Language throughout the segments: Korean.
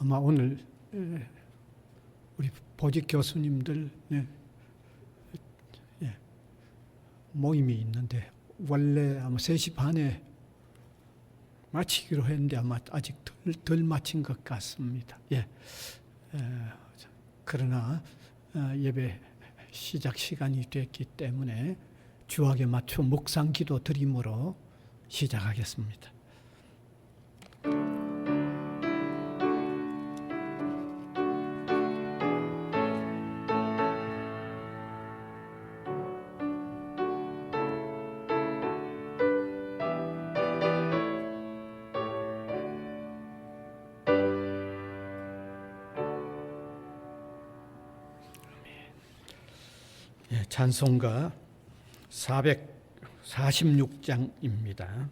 아마 오늘 우리 보직 교수님들 모임이 있는데 원래 아마 3시 반에 마치기로 했는데 아마 아직 덜 마친 것 같습니다. 그러나 예배 시작 시간이 됐기 때문에 주악에 맞춰 묵상 기도 드림으로 시작하겠습니다. 찬송가 446장입니다.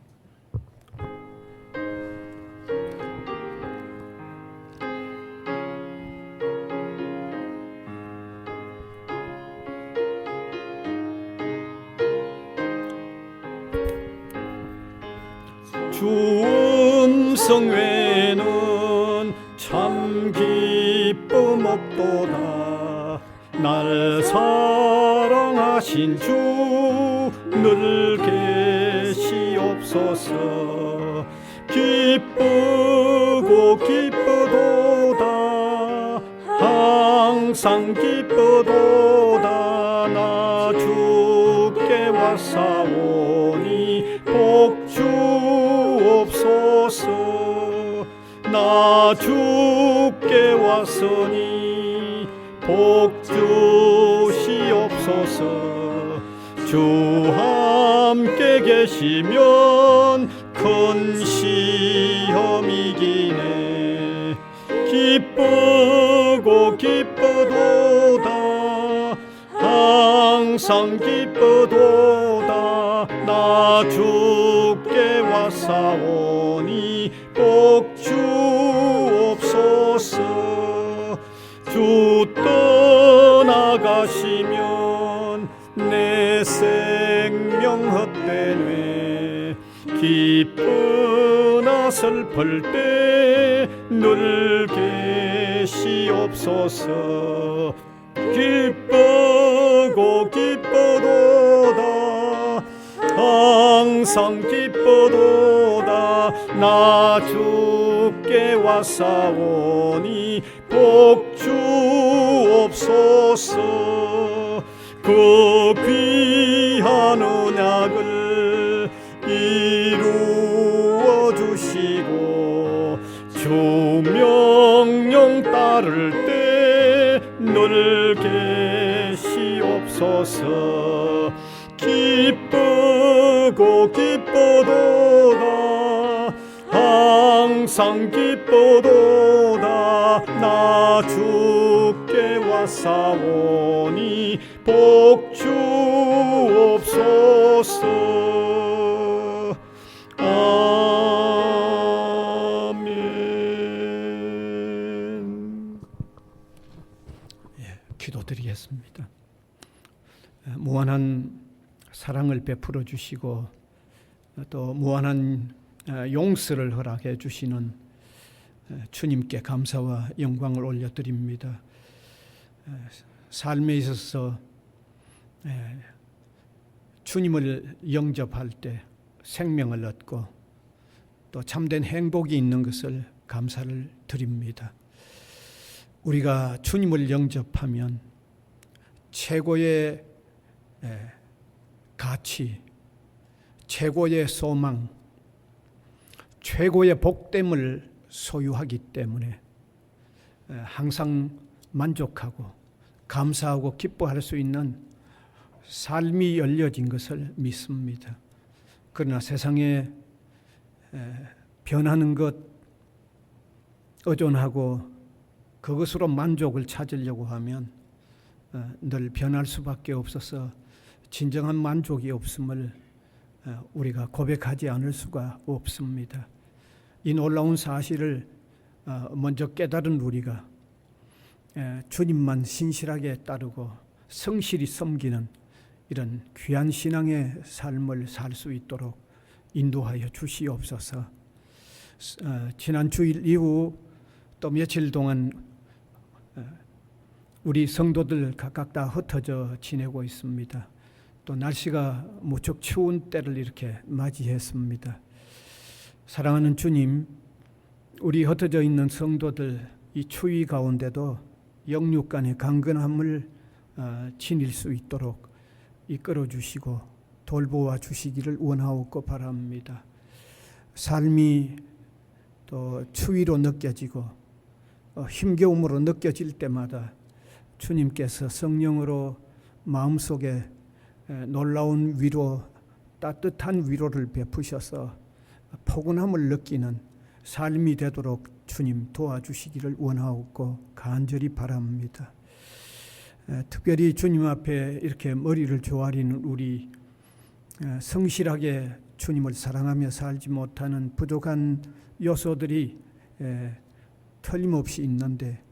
주 음성 외에는 참 기쁨 없도다. 날 사랑하신 주 늘 계시옵소서. 기쁘고 기쁘도다. 항상 기쁘도다. 나 주께 왔사오니 복 주옵소서. 나 주께 왔으니 복 주시옵소서. 주 함께 계시면 큰 시험이기네. 기쁘고 기쁘도다. 항상 기쁘도다. 나 주께 왔사오니 복 주옵소서. 주 떠나가시면 내 생명 헛되네. 기쁘나 슬플 때 늘 계시옵소서. 기쁘고 기쁘도다. 항상 기쁘도다. 나 주께 왔사오니 복 주옵소서. 그 귀한 언약을 이루어 주시고 주 명령 따를 때 늘 계시옵소서. 기쁘고 기쁘도다. 항상 기쁘도다. 나 주께 왔사오니 복 주옵소서. 아멘. 기도드리겠습니다. 무한한 사랑을 베풀어 주시고 또 무한한 용서를 허락해 주시는 주님께 감사와 영광을 올려드립니다. 삶에 있어서 주님을 영접할 때 생명을 얻고 또 참된 행복이 있는 것을 감사를 드립니다. 우리가 주님을 영접하면 최고의 가치, 최고의 소망, 최고의 복됨을 소유하기 때문에 항상 만족하고 감사하고 기뻐할 수 있는 삶이 열려진 것을 믿습니다. 그러나 세상에 변하는 것, 의존하고 그것으로 만족을 찾으려고 하면 늘 변할 수밖에 없어서 진정한 만족이 없음을 우리가 고백하지 않을 수가 없습니다. 이 놀라운 사실을 먼저 깨달은 우리가 주님만 신실하게 따르고 성실히 섬기는 이런 귀한 신앙의 삶을 살 수 있도록 인도하여 주시옵소서. 지난 주일 이후 또 며칠 동안 우리 성도들 각각 다 흩어져 지내고 있습니다. 또 날씨가 무척 추운 때를 이렇게 맞이했습니다. 사랑하는 주님, 우리 흩어져 있는 성도들 이 추위 가운데도 영육 간의 강건함을 지닐 수 있도록 이끌어 주시고 돌보아 주시기를 원하옵고 바랍니다. 삶이 또 추위로 느껴지고 힘겨움으로 느껴질 때마다 주님께서 성령으로 마음속에 놀라운 위로, 따뜻한 위로를 베푸셔서 포근함을 느끼는 삶이 되도록 주님 도와주시기를 원하옵고 간절히 바랍니다. 특별히 주님 앞에 이렇게 머리를 조아리는 우리 성실하게 주님을 사랑하며 살지 못하는 부족한 요소들이 틀림없이 있는데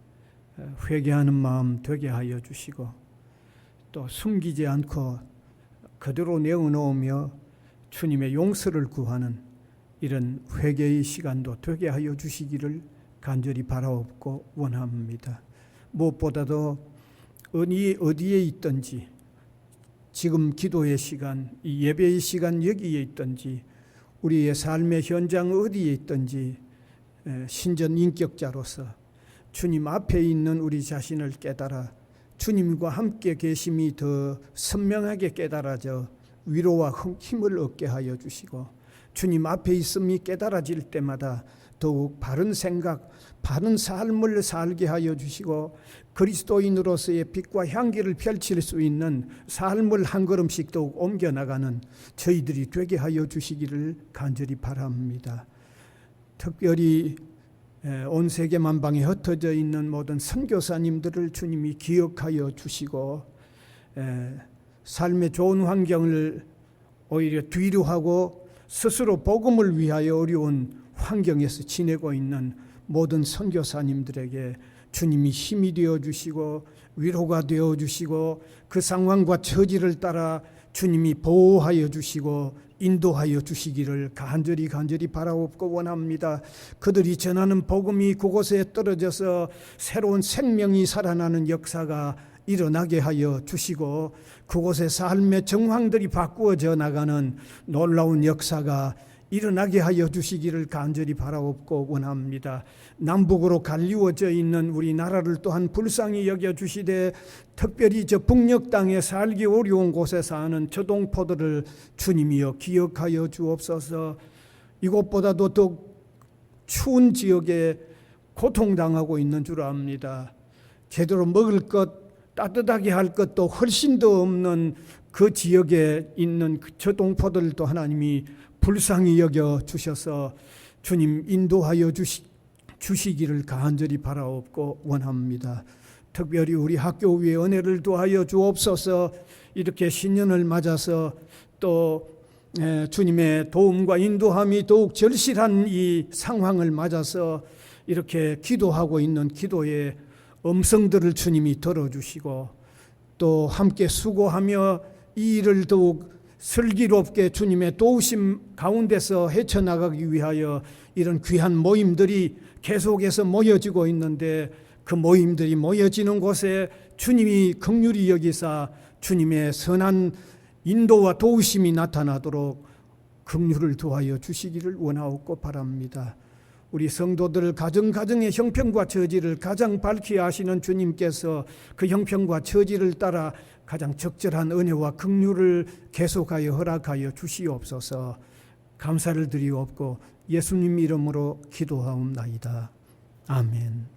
회개하는 마음 되게 하여 주시고 또 숨기지 않고 그대로 내어놓으며 주님의 용서를 구하는 이런 회개의 시간도 되게 하여 주시기를 간절히 바라옵고 원합니다. 무엇보다도 어디에 있든지 지금 기도의 시간, 이 예배의 시간 여기에 있든지 우리의 삶의 현장 어디에 있든지 신전 인격자로서 주님 앞에 있는 우리 자신을 깨달아 주님과 함께 계심이 더 선명하게 깨달아져 위로와 힘을 얻게 하여 주시고 주님 앞에 있음이 깨달아질 때마다 더욱 바른 생각, 바른 삶을 살게 하여 주시고 그리스도인으로서의 빛과 향기를 펼칠 수 있는 삶을 한 걸음씩 더욱 옮겨나가는 저희들이 되게 하여 주시기를 간절히 바랍니다. 특별히 온 세계 만방에 흩어져 있는 모든 선교사님들을 주님이 기억하여 주시고 삶의 좋은 환경을 오히려 뒤로 하고 스스로 복음을 위하여 어려운 환경에서 지내고 있는 모든 선교사님들에게 주님이 힘이 되어 주시고 위로가 되어 주시고 그 상황과 처지를 따라 주님이 보호하여 주시고 인도하여 주시기를 간절히 바라옵고 원합니다. 그들이 전하는 복음이 그곳에 떨어져서 새로운 생명이 살아나는 역사가 일어나게 하여 주시고 그곳의 삶의 정황들이 바꾸어져 나가는 놀라운 역사가 일어나게 하여 주시기를 간절히 바라옵고 원합니다. 남북으로 갈리워져 있는 우리나라를 또한 불쌍히 여겨주시되 특별히 저 북녘 땅에 살기 어려운 곳에 사는 저동포들을 주님이여 기억하여 주옵소서. 이곳보다도 더 추운 지역에 고통당하고 있는 줄 압니다. 제대로 먹을 것, 따뜻하게 할 것도 훨씬 더 없는 그 지역에 있는 저동포들도 하나님이 불쌍히 여겨 주셔서 주님 인도하여 주시기를 간절히 바라옵고 원합니다. 특별히 우리 학교 위에 은혜를 더하여 주옵소서. 이렇게 신년을 맞아서 또 주님의 도움과 인도함이 더욱 절실한 이 상황을 맞아서 이렇게 기도하고 있는 기도의 음성들을 주님이 들어주시고 또 함께 수고하며 이 일을 더욱 슬기롭게 주님의 도우심 가운데서 헤쳐나가기 위하여 이런 귀한 모임들이 계속해서 모여지고 있는데 그 모임들이 모여지는 곳에 주님이 긍휼히 여기사 주님의 선한 인도와 도우심이 나타나도록 긍휼을 더하여 주시기를 원하옵고 바랍니다. 우리 성도들 가정가정의 형편과 처지를 가장 밝히 아시는 주님께서 그 형편과 처지를 따라 가장 적절한 은혜와 긍휼을 계속하여 허락하여 주시옵소서. 감사를 드리옵고 예수님 이름으로 기도하옵나이다. 아멘.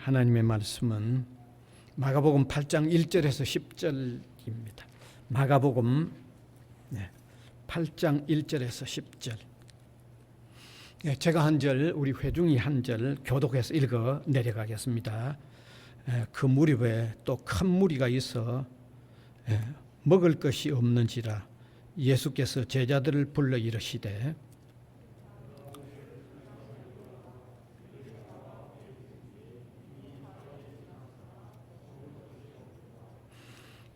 하나님의 말씀은 마가복음 8장 1절에서 10절입니다. 마가복음 8장 1절에서 10절. 제가 한 절, 우리 회중이 한 절 교독해서 읽어 내려가겠습니다. 그 무렵에 또 큰 무리가 있어 먹을 것이 없는지라. 예수께서 제자들을 불러 이르시되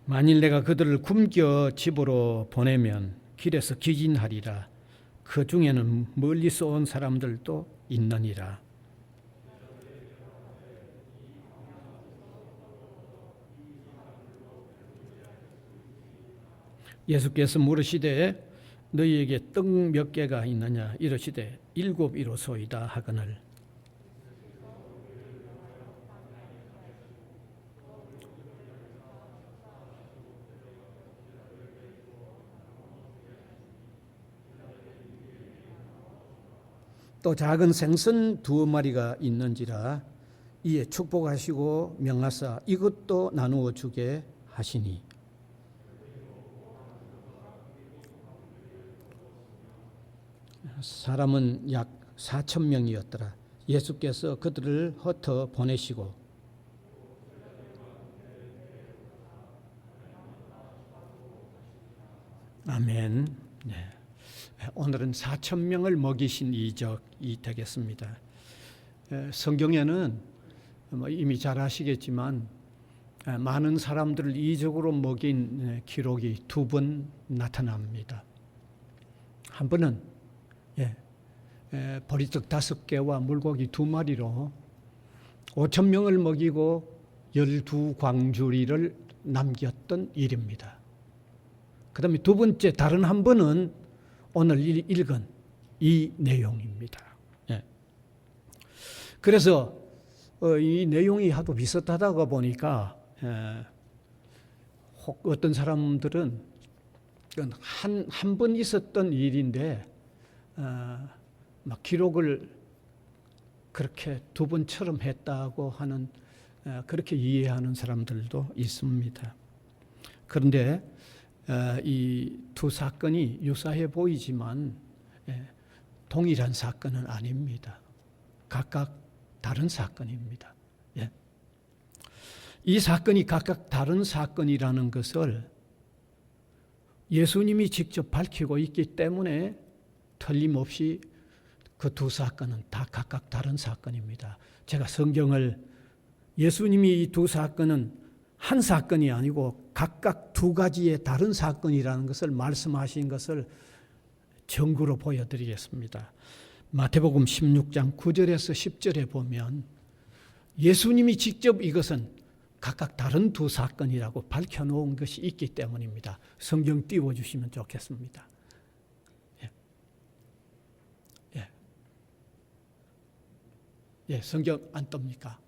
만일 내가 그들을 굶겨 집으로 보내면 길에서 기진하리라. 그 중에는 멀리서 온 사람들도 있느니라. 예수께서 물으시되 너희에게 떡 몇 개가 있느냐 이르시되 7 이로소이다 하거늘 또 작은 생선 2마리가 있는지라. 이에 축복하시고 명하사 이것도 나누어 주게 하시니 사람은 약 4,000명이었더라. 예수께서 그들을 흩어 보내시고 아멘. 네. 오늘은 4,000명을 먹이신 이적이 되겠습니다. 성경에는 이미 잘 아시겠지만 많은 사람들을 이적으로 먹인 기록이 2번 나타납니다. 한 번은 보리떡 5개와 물고기 2마리로 5,000명을 먹이고 12광주리를 남겼던 일입니다. 그 다음에 2번째 다른 한 번은 오늘 읽은 이 내용입니다. 그래서 이 내용이 하도 비슷하다고 보니까 어떤 사람들은 한 번 있었던 일인데 막 기록을 그렇게 2번처럼 했다고 하는 그렇게 이해하는 사람들도 있습니다. 그런데 이 2 사건이 유사해 보이지만 동일한 사건은 아닙니다. 각각 다른 사건입니다. 이 사건이 각각 다른 사건이라는 것을 예수님이 직접 밝히고 있기 때문에 틀림없이 그 2 사건은 다 각각 다른 사건입니다. 제가 성경을 예수님이 이 2 사건은 한 사건이 아니고 각각 2 가지의 다른 사건이라는 것을 말씀하신 것을 증거로 보여드리겠습니다. 마태복음 16장 9절에서 10절에 보면 예수님이 직접 이것은 각각 다른 2 사건이라고 밝혀놓은 것이 있기 때문입니다. 성경 띄워주시면 좋겠습니다. 성경 안 떱니까?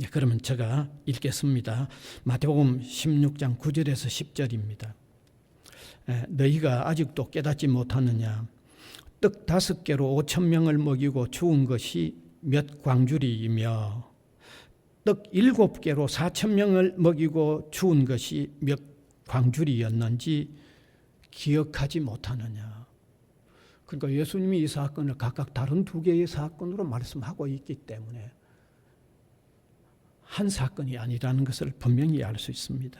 그러면 제가 읽겠습니다. 마태복음 16장 9절에서 10절입니다. 너희가 아직도 깨닫지 못하느냐? 떡 5개로 5,000명을 먹이고 죽은 것이 몇 광주리이며 떡 7개로 4,000명을 먹이고 죽은 것이 몇 광주리였는지 기억하지 못하느냐? 그러니까 예수님이 이 사건을 각각 다른 2개의 사건으로 말씀하고 있기 때문에 한 사건이 아니라는 것을 분명히 알 수 있습니다.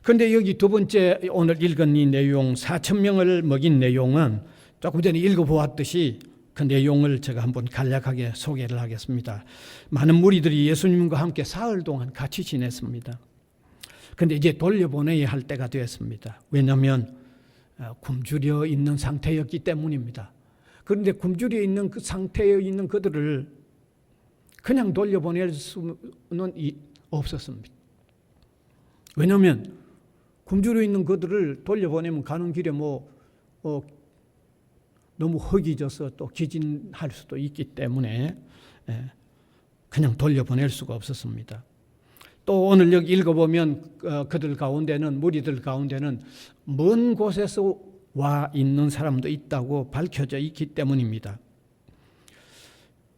그런데 여기 2번째 오늘 읽은 이 내용 4,000명을 먹인 내용은 조금 전에 읽어보았듯이 그 내용을 제가 한번 간략하게 소개를 하겠습니다. 많은 무리들이 예수님과 함께 사흘 동안 같이 지냈습니다. 그런데 이제 돌려보내야 할 때가 되었습니다. 왜냐하면 굶주려 있는 상태였기 때문입니다. 그런데 굶주려 있는 그 상태에 있는 그들을 그냥 돌려보낼 수는 없었습니다. 왜냐하면 굶주려 있는 그들을 돌려보내면 가는 길에 너무 허기져서 또 기진할 수도 있기 때문에 그냥 돌려보낼 수가 없었습니다. 또 오늘 여기 읽어보면 그들 가운데는 무리들 가운데는 먼 곳에서 와 있는 사람도 있다고 밝혀져 있기 때문입니다.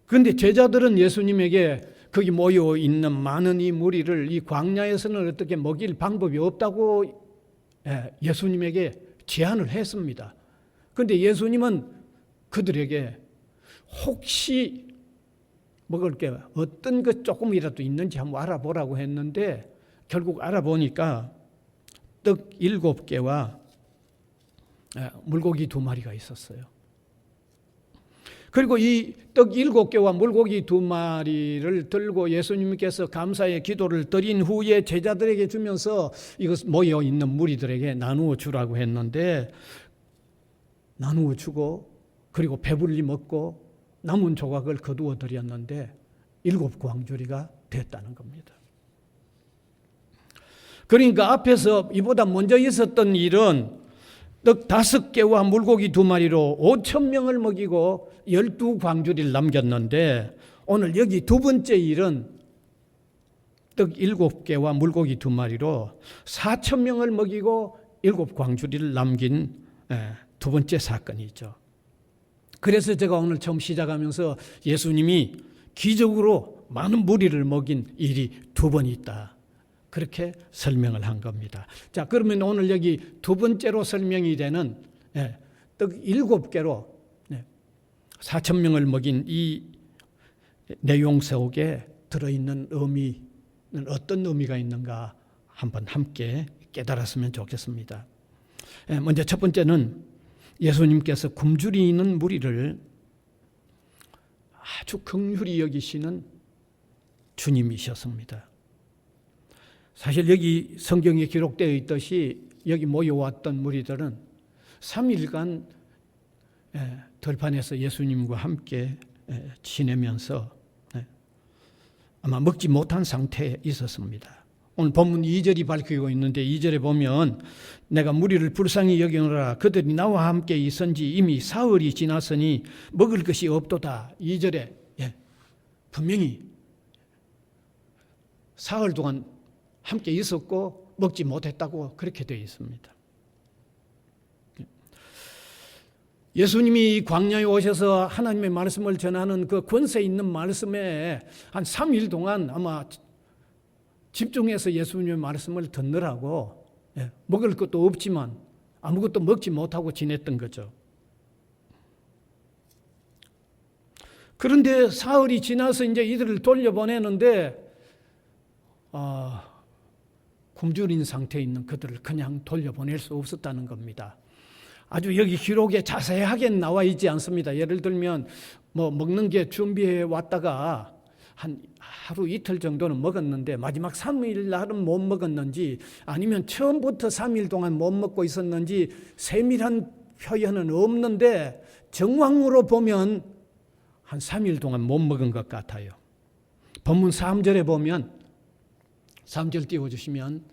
그런데 제자들은 예수님에게 거기 모여 있는 많은 이 무리를 이 광야에서는 어떻게 먹일 방법이 없다고 예수님에게 제안을 했습니다. 그런데 예수님은 그들에게 혹시 먹을 게 어떤 것 조금이라도 있는지 한번 알아보라고 했는데 결국 알아보니까 떡 7개와 물고기 2마리가 있었어요. 그리고 이 떡 7개와 물고기 2마리를 들고 예수님께서 감사의 기도를 드린 후에 제자들에게 주면서 이것 모여 있는 무리들에게 나누어 주라고 했는데, 나누어 주고 그리고 배불리 먹고 남은 조각을 거두어 드렸는데 7광주리가 됐다는 겁니다. 그러니까 앞에서 이보다 먼저 있었던 일은 떡 5개와 물고기 2마리로 5,000명을 먹이고 12광주리를 남겼는데, 오늘 여기 두 번째 일은 떡 7개와 물고기 2마리로 4,000명을 먹이고 7광주리를 남긴 두 번째 사건이죠. 그래서 제가 오늘 처음 시작하면서 예수님이 기적으로 많은 무리를 먹인 일이 2번 있다, 그렇게 설명을 한 겁니다. 자, 그러면 오늘 여기 두 번째로 설명이 되는 떡 7개로 4,000명을 먹인 이 내용 속에 들어있는 의미는 어떤 의미가 있는가 한번 함께 깨달았으면 좋겠습니다. 먼저 첫 번째는 예수님께서 굶주리 있는 무리를 아주 긍휼히 여기시는 주님이셨습니다. 사실 여기 성경에 기록되어 있듯이 여기 모여왔던 무리들은 3일간 들판에서 예수님과 함께 지내면서 아마 먹지 못한 상태에 있었습니다. 오늘 본문 2절이 밝히고 있는데, 2절에 보면 내가 무리를 불쌍히 여기노라, 그들이 나와 함께 있은지 이미 사흘이 지났으니 먹을 것이 없도다. 2절에 분명히 사흘 동안 함께 있었고 먹지 못했다고 그렇게 되어 있습니다. 예수님이 광야에 오셔서 하나님의 말씀을 전하는 그 권세 있는 말씀에 한 3일 동안 아마 집중해서 예수님의 말씀을 듣느라고 먹을 것도 없지만 아무것도 먹지 못하고 지냈던 거죠. 그런데 사흘이 지나서 이제 이들을 돌려보내는데 굶주린 상태에 있는 그들을 그냥 돌려보낼 수 없었다는 겁니다. 아주 여기 기록에 자세하게 나와 있지 않습니다. 예를 들면 먹는 게 준비해 왔다가 한 하루 이틀 정도는 먹었는데 마지막 3일 날은 못 먹었는지, 아니면 처음부터 3일 동안 못 먹고 있었는지 세밀한 표현은 없는데 정황으로 보면 한 3일 동안 못 먹은 것 같아요. 본문 3절에 보면, 3절 띄워주시면,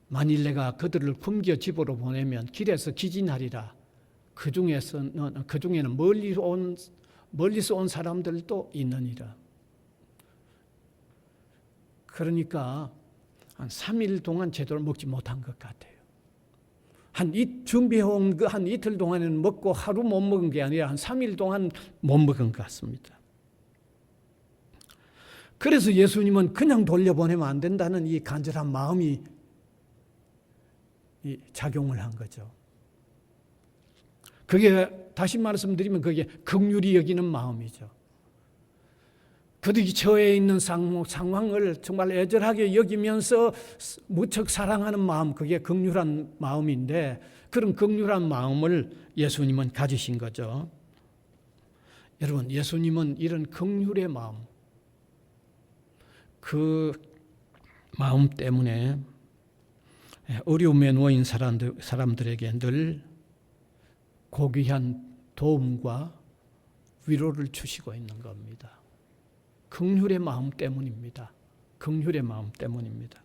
만일 내가 그들을 굶겨 집으로 보내면 길에서 기진하리라. 그 중에는 멀리서 온 사람들도 있느니라. 그러니까 한 3일 동안 제대로 먹지 못한 것 같아요. 준비해온 그 한 이틀 동안에는 먹고 하루 못 먹은 게 아니라 한 3일 동안 못 먹은 것 같습니다. 그래서 예수님은 그냥 돌려보내면 안 된다는 이 간절한 마음이 작용을 한 거죠. 그게 다시 말씀드리면 그게 긍휼히 여기는 마음이죠. 그들이 처해 있는 상황을 정말 애절하게 여기면서 무척 사랑하는 마음, 그게 긍휼한 마음인데, 그런 긍휼한 마음을 예수님은 가지신 거죠. 여러분, 예수님은 이런 긍휼의 마음, 그 마음 때문에 어려움에 놓인 사람들에게 늘 고귀한 도움과 위로를 주시고 있는 겁니다. 긍휼의 마음 때문입니다. 긍휼의 마음 때문입니다.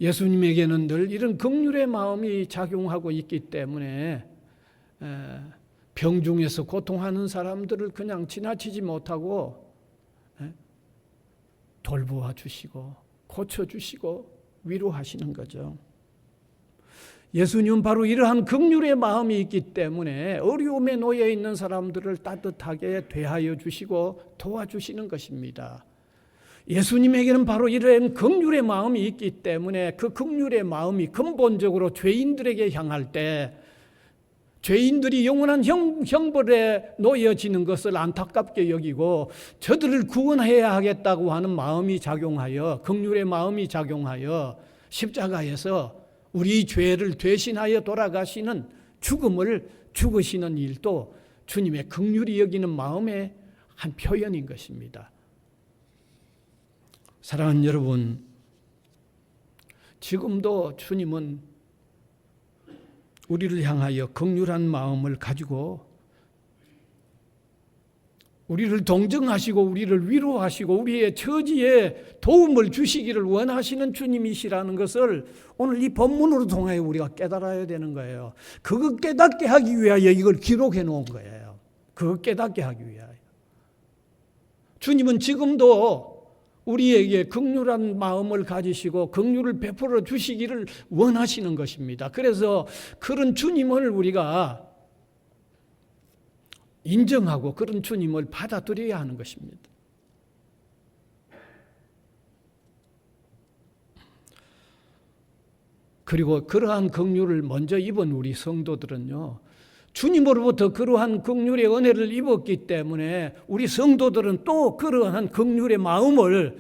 예수님에게는 늘 이런 긍휼의 마음이 작용하고 있기 때문에 병중에서 고통하는 사람들을 그냥 지나치지 못하고 돌보아 주시고 고쳐주시고 위로하시는 거죠. 예수님은 바로 이러한 긍휼의 마음이 있기 때문에 어려움에 놓여 있는 사람들을 따뜻하게 대하여 주시고 도와주시는 것입니다. 예수님에게는 바로 이러한 긍휼의 마음이 있기 때문에 그 긍휼의 마음이 근본적으로 죄인들에게 향할 때 죄인들이 영원한 형벌에 놓여지는 것을 안타깝게 여기고 저들을 구원해야 하겠다고 하는 마음이 작용하여, 긍휼의 마음이 작용하여 십자가에서 우리 죄를 대신하여 돌아가시는 죽음을 죽으시는 일도 주님의 긍휼히 여기는 마음의 한 표현인 것입니다. 사랑하는 여러분, 지금도 주님은 우리를 향하여 긍휼한 마음을 가지고 우리를 동정하시고 우리를 위로하시고 우리의 처지에 도움을 주시기를 원하시는 주님이시라는 것을 오늘 이 본문으로 통하여 우리가 깨달아야 되는 거예요. 그거 깨닫게 하기 위하여 이걸 기록해 놓은 거예요. 그거 깨닫게 하기 위하여. 주님은 지금도 우리에게 긍휼한 마음을 가지시고 긍휼을 베풀어 주시기를 원하시는 것입니다. 그래서 그런 주님을 우리가 인정하고 그런 주님을 받아들여야 하는 것입니다. 그리고 그러한 긍휼을 먼저 입은 우리 성도들은요, 주님으로부터 그러한 긍휼의 은혜를 입었기 때문에 우리 성도들은 또 그러한 긍휼의 마음을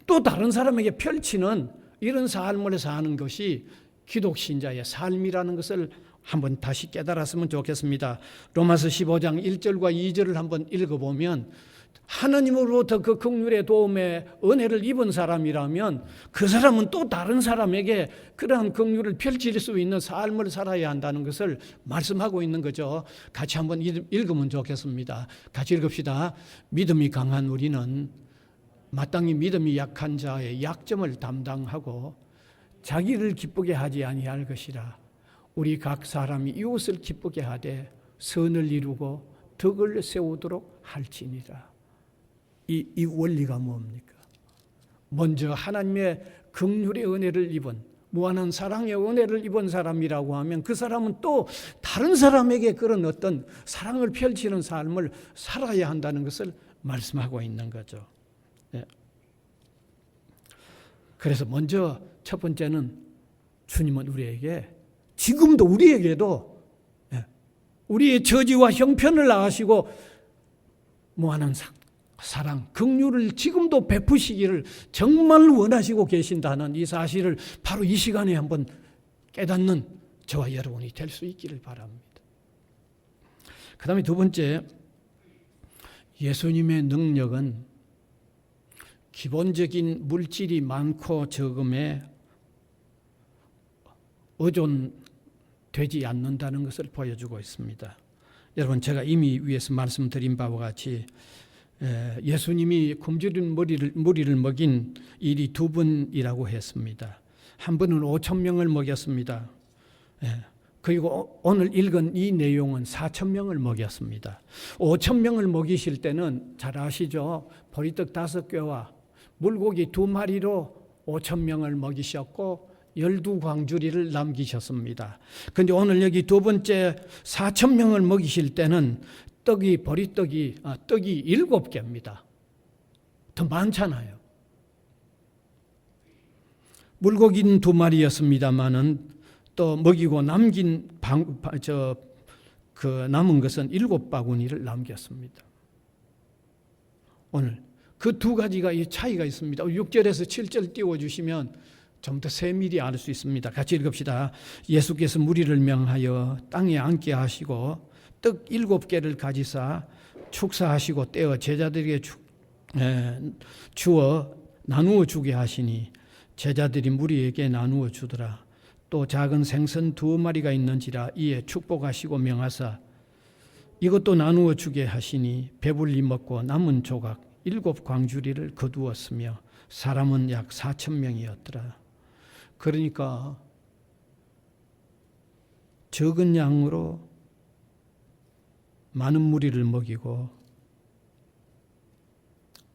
또 다른 사람에게 펼치는 이런 삶을 사는 것이 기독신자의 삶이라는 것을 한번 다시 깨달았으면 좋겠습니다. 로마서 15장 1절과 2절을 한번 읽어보면 하나님으로부터 그 긍휼의 도움에 은혜를 입은 사람이라면 그 사람은 또 다른 사람에게 그러한 긍휼을 펼칠 수 있는 삶을 살아야 한다는 것을 말씀하고 있는 거죠. 같이 한번 읽으면 좋겠습니다. 같이 읽읍시다. 믿음이 강한 우리는 마땅히 믿음이 약한 자의 약점을 담당하고 자기를 기쁘게 하지 아니할 것이라. 우리 각 사람이 이웃을 기쁘게 하되 선을 이루고 덕을 세우도록 할지니라. 이 원리가 뭡니까? 먼저 하나님의 긍휼의 은혜를 입은 무한한 사랑의 은혜를 입은 사람이라고 하면 그 사람은 또 다른 사람에게 그런 어떤 사랑을 펼치는 삶을 살아야 한다는 것을 말씀하고 있는 거죠. 네. 그래서 먼저 첫 번째는 주님은 우리에게 지금도 우리에게도 우리의 처지와 형편을 아시고 무한한 사랑, 긍휼을 지금도 베푸시기를 정말 원하시고 계신다는 이 사실을 바로 이 시간에 한번 깨닫는 저와 여러분이 될 수 있기를 바랍니다. 그 다음에 두 번째, 예수님의 능력은 기본적인 물질이 많고 적음에 의존되지 않는다는 것을 보여주고 있습니다. 여러분, 제가 이미 위에서 말씀드린 바와 같이 예수님이 굶주린 무리를 먹인 일이 두 번이라고 했습니다. 한 번은 5,000명을 먹였습니다. 그리고 오늘 읽은 이 내용은 4,000명을 먹였습니다. 5,000명을 먹이실 때는 잘 아시죠? 보리떡 5개와 물고기 2마리로 5,000명을 먹이셨고 12광주리를 남기셨습니다. 그런데 오늘 여기 두 번째 4,000명을 먹이실 때는 보리떡이 7개입니다. 더 많잖아요. 물고기는 2마리였습니다만은 또 먹이고 남긴 남은 것은 7바구니를 남겼습니다. 오늘 그 두 가지가 이 차이가 있습니다. 6절에서 7절 띄워주시면 좀 더 세밀히 알 수 있습니다. 같이 읽읍시다. 예수께서 무리를 명하여 땅에 앉게 하시고 떡 7개를 가지사 축사하시고 떼어 제자들에게 주어 나누어 주게 하시니 제자들이 무리에게 나누어 주더라. 또 작은 생선 2마리가 있는지라 이에 축복하시고 명하사 이것도 나누어 주게 하시니 배불리 먹고 남은 조각 7광주리를 거두었으며 사람은 약 4,000명이었더라. 그러니까 적은 양으로 많은 무리를 먹이고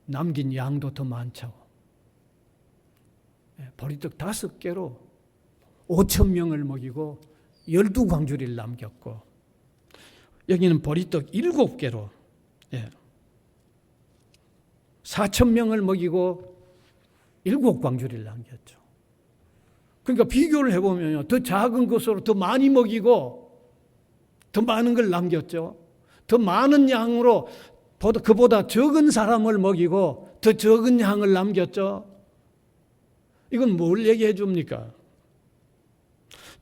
남긴 양도 더 많죠. 보리떡 5개로 5,000명을 먹이고 12광주리를 남겼고 여기는 보리떡 7개로 4,000명을 먹이고 7광주리를 남겼죠. 그러니까 비교를 해보면 더 작은 것으로 더 많이 먹이고 더 많은 걸 남겼죠. 더 많은 양으로 그보다 적은 사람을 먹이고 더 적은 양을 남겼죠. 이건 뭘 얘기해 줍니까?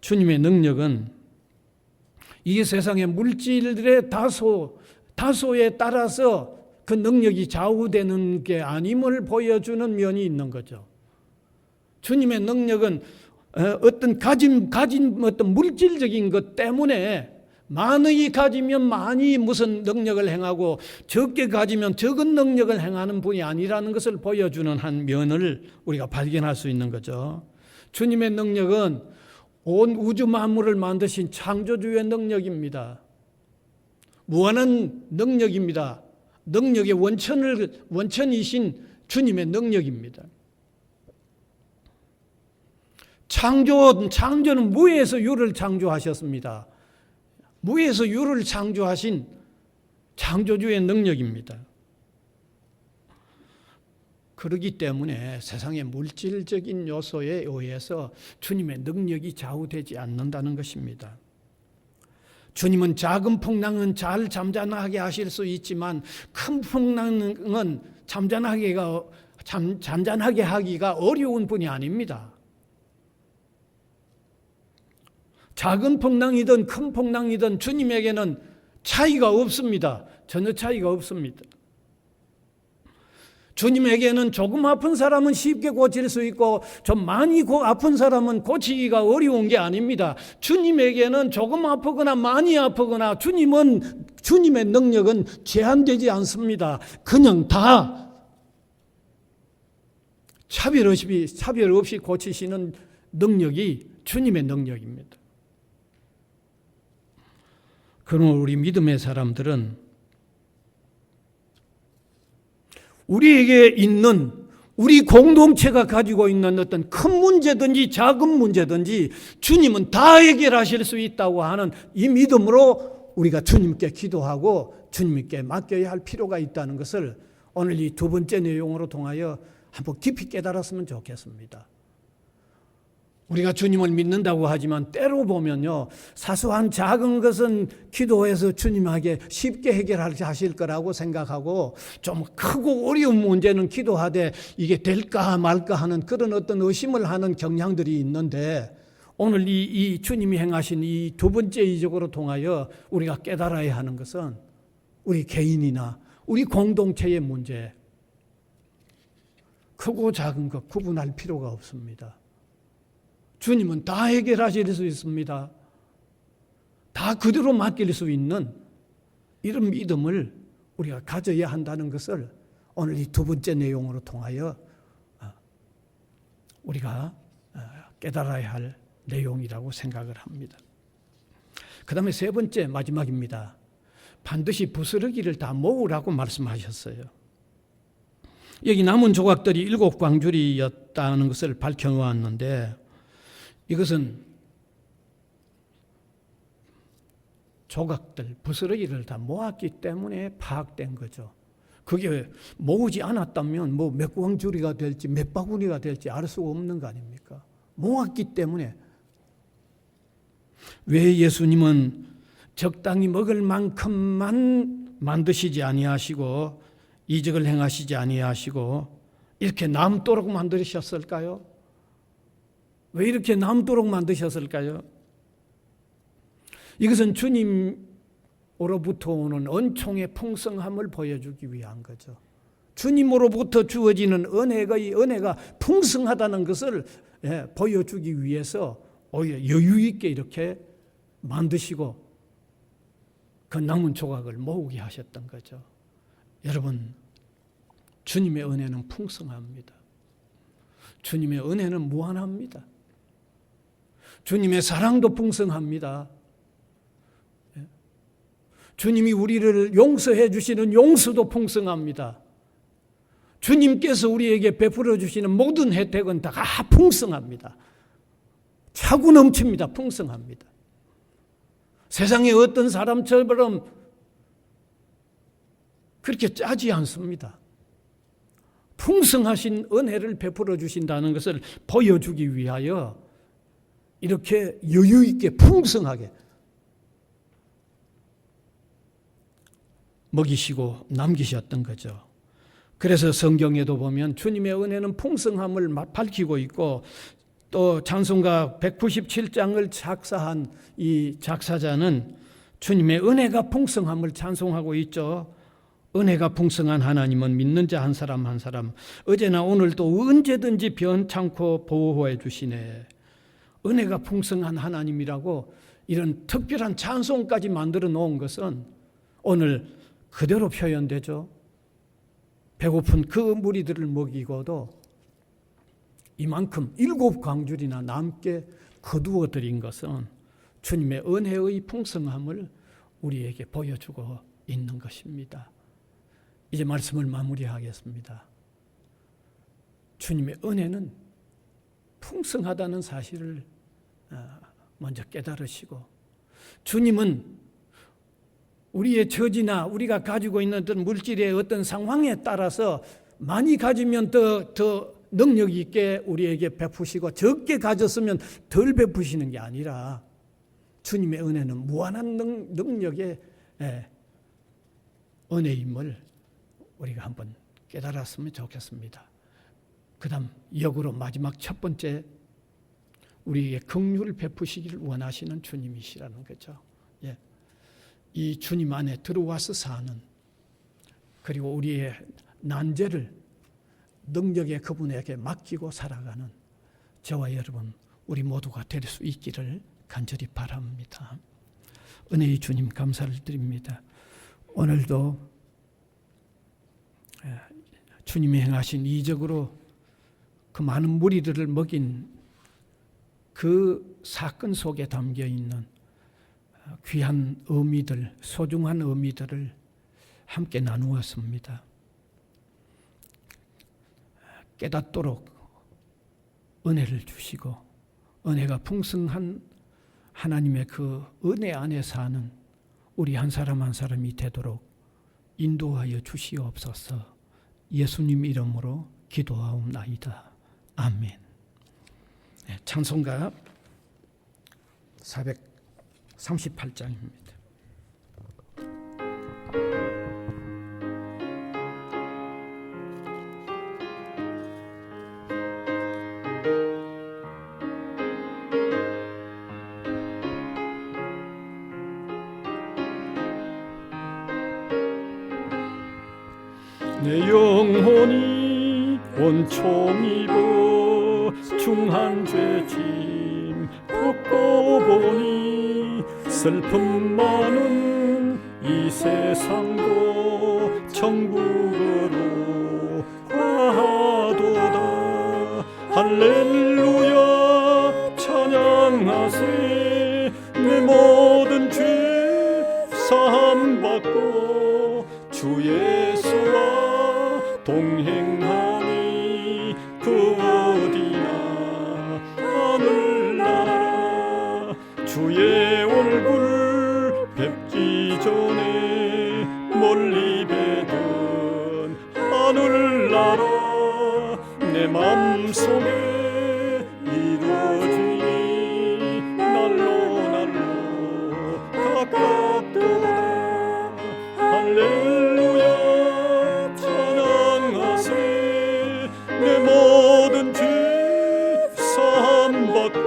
주님의 능력은 이 세상의 물질들의 다소에 따라서 그 능력이 좌우되는 게 아님을 보여주는 면이 있는 거죠. 주님의 능력은 가진 어떤 물질적인 것 때문에 많이 가지면 많이 무슨 능력을 행하고 적게 가지면 적은 능력을 행하는 분이 아니라는 것을 보여주는 한 면을 우리가 발견할 수 있는 거죠. 주님의 능력은 온 우주 만물을 만드신 창조주의 능력입니다. 무한한 능력입니다. 능력의 원천이신 주님의 능력입니다. 창조는 무에서 유를 창조하셨습니다. 무에서 유를 창조하신 창조주의 능력입니다. 그렇기 때문에 세상의 물질적인 요소에 의해서 주님의 능력이 좌우되지 않는다는 것입니다. 주님은 작은 풍랑은 잘 잠잠하게 하실 수 있지만 큰 풍랑은 잠잠하게 하기가 어려운 분이 아닙니다. 작은 풍랑이든 큰 풍랑이든 주님에게는 차이가 없습니다. 전혀 차이가 없습니다. 주님에게는 조금 아픈 사람은 쉽게 고칠 수 있고 좀 많이 아픈 사람은 고치기가 어려운 게 아닙니다. 주님에게는 조금 아프거나 많이 아프거나 주님의 능력은 제한되지 않습니다. 그냥 다 차별 없이 고치시는 능력이 주님의 능력입니다. 그러므로 우리 믿음의 사람들은 우리에게 있는 우리 공동체가 가지고 있는 어떤 큰 문제든지 작은 문제든지 주님은 다 해결하실 수 있다고 하는 이 믿음으로 우리가 주님께 기도하고 주님께 맡겨야 할 필요가 있다는 것을 오늘 이 두 번째 내용으로 통하여 한번 깊이 깨달았으면 좋겠습니다. 우리가 주님을 믿는다고 하지만 때로 보면요, 사소한 작은 것은 기도해서 주님에게 쉽게 해결하실 거라고 생각하고 좀 크고 어려운 문제는 기도하되 이게 될까 말까 하는 그런 어떤 의심을 하는 경향들이 있는데 오늘 이 주님이 행하신 이 두 번째 이적으로 통하여 우리가 깨달아야 하는 것은 우리 개인이나 우리 공동체의 문제, 크고 작은 것 구분할 필요가 없습니다. 주님은 다 해결하실 수 있습니다. 다 그대로 맡길 수 있는 이런 믿음을 우리가 가져야 한다는 것을 오늘 이 두 번째 내용으로 통하여 우리가 깨달아야 할 내용이라고 생각을 합니다. 그 다음에 세 번째 마지막입니다. 반드시 부스러기를 다 모으라고 말씀하셨어요. 여기 남은 조각들이 7광주리였다는 것을 밝혀놓았는데 이것은 조각들, 부스러기를 다 모았기 때문에 파악된 거죠. 그게 모으지 않았다면 뭐 몇 광주리가 될지 몇 바구니가 될지 알 수가 없는 거 아닙니까? 모았기 때문에. 왜 예수님은 적당히 먹을 만큼만 만드시지 아니하시고 이적을 행하시지 아니하시고 이렇게 남도록 만드셨을까요? 왜 이렇게 남도록 만드셨을까요? 이것은 주님으로부터 오는 은총의 풍성함을 보여주기 위한 거죠. 주님으로부터 주어지는 은혜가 풍성하다는 것을 보여주기 위해서 오히려 여유 있게 이렇게 만드시고 그 남은 조각을 모으게 하셨던 거죠. 여러분, 주님의 은혜는 풍성합니다. 주님의 은혜는 무한합니다. 주님의 사랑도 풍성합니다. 주님이 우리를 용서해 주시는 용서도 풍성합니다. 주님께서 우리에게 베풀어 주시는 모든 혜택은 다 풍성합니다. 차고 넘칩니다. 풍성합니다. 세상에 어떤 사람처럼 그렇게 짜지 않습니다. 풍성하신 은혜를 베풀어 주신다는 것을 보여주기 위하여 이렇게 여유 있게 풍성하게 먹이시고 남기셨던 거죠. 그래서 성경에도 보면 주님의 은혜는 풍성함을 밝히고 있고, 또 찬송가 197장을 작사한 이 작사자는 주님의 은혜가 풍성함을 찬송하고 있죠. 은혜가 풍성한 하나님은 믿는 자 한 사람 한 사람 어제나 오늘도 언제든지 변찮고 보호해 주시네. 은혜가 풍성한 하나님이라고 이런 특별한 찬송까지 만들어 놓은 것은 오늘 그대로 표현되죠. 배고픈 그 무리들을 먹이고도 이만큼 7광줄이나 남게 거두어 드린 것은 주님의 은혜의 풍성함을 우리에게 보여주고 있는 것입니다. 이제 말씀을 마무리하겠습니다. 주님의 은혜는 풍성하다는 사실을 먼저 깨달으시고, 주님은 우리의 처지나 우리가 가지고 있는 어떤 물질의 어떤 상황에 따라서 많이 가지면 더 능력 있게 우리에게 베푸시고, 적게 가졌으면 덜 베푸시는 게 아니라 주님의 은혜는 무한한 능력의 은혜임을 우리가 한번 깨달았으면 좋겠습니다. 그 다음 역으로 마지막 첫 번째, 우리에게 긍휼을 베푸시기를 원하시는 주님이시라는 거죠. 예. 이 주님 안에 들어와서 사는, 그리고 우리의 난제를 능력의 그분에게 맡기고 살아가는 저와 여러분 우리 모두가 될 수 있기를 간절히 바랍니다. 은혜의 주님 감사를 드립니다. 오늘도 주님이 행하신 이적으로 그 많은 무리들을 먹인 그 사건 속에 담겨 있는 귀한 의미들, 소중한 의미들을 함께 나누었습니다. 깨닫도록 은혜를 주시고, 은혜가 풍성한 하나님의 그 은혜 안에 사는 우리 한 사람 한 사람이 되도록 인도하여 주시옵소서. 예수님 이름으로 기도하옵나이다. 아멘. 찬송가 438장입니다. 내 영혼이 온총 입어 중한 죄짐 벗고 보니 슬픔 많은 이 세상도 천국으로 화하도다. 할렐루야 찬양하세. 내 모든 죄 사함받고 주 예수와 동행하니 그 어디나 하늘나라. 주의 얼굴 뵙기 전에 멀리 뵈던 하늘나라 내 맘속에 이루어지니 날로 날로 가깝도다. 할렐루야 내 모든 죄 사함받고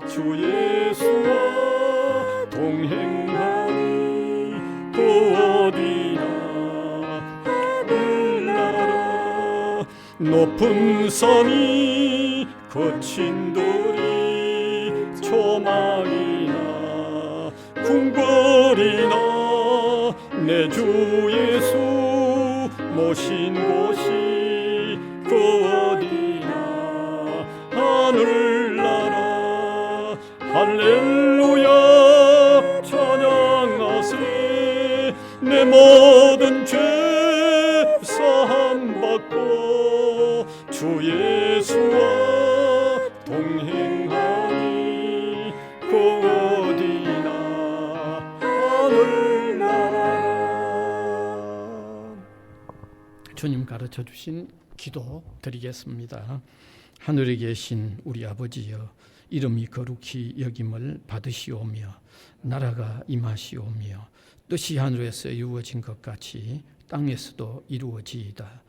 주 예수와 동행하니 또 어디나 하늘나라. 높은 산이 거친 돌이 조망이나 궁궐이나 내 주 예수 모신 곳이 그 어디나 하늘나라. 할렐루야 찬양하세. 내 모든 죄 사함받고 주 예수와 동행하니 그 어디나 하늘나라. 주님 가르쳐 주신 기도 드리겠습니다. 하늘에 계신 우리 아버지여, 이름이 거룩히 여김을 받으시오며 나라가 임하시오며 뜻이 하늘에서 이루어진 것 같이 땅에서도 이루어지이다.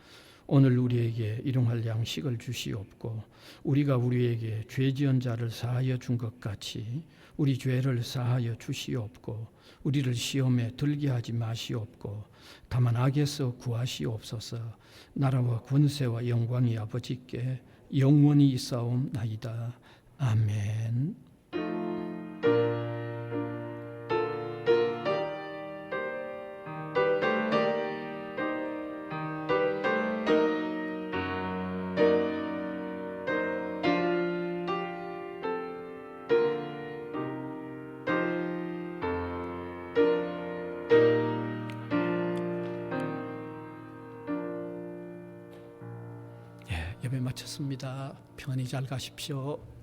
오늘 우리에게 일용할 양식을 주시옵고 우리가 우리에게 죄 지은 자를 사하여 준 것 같이 우리 죄를 사하여 주시옵고 우리를 시험에 들게 하지 마시옵고 다만 악에서 구하시옵소서. 나라와 권세와 영광이 아버지께 영원히 있사옵나이다. 아멘. 예배 마쳤습니다. 평안히 잘 가십시오.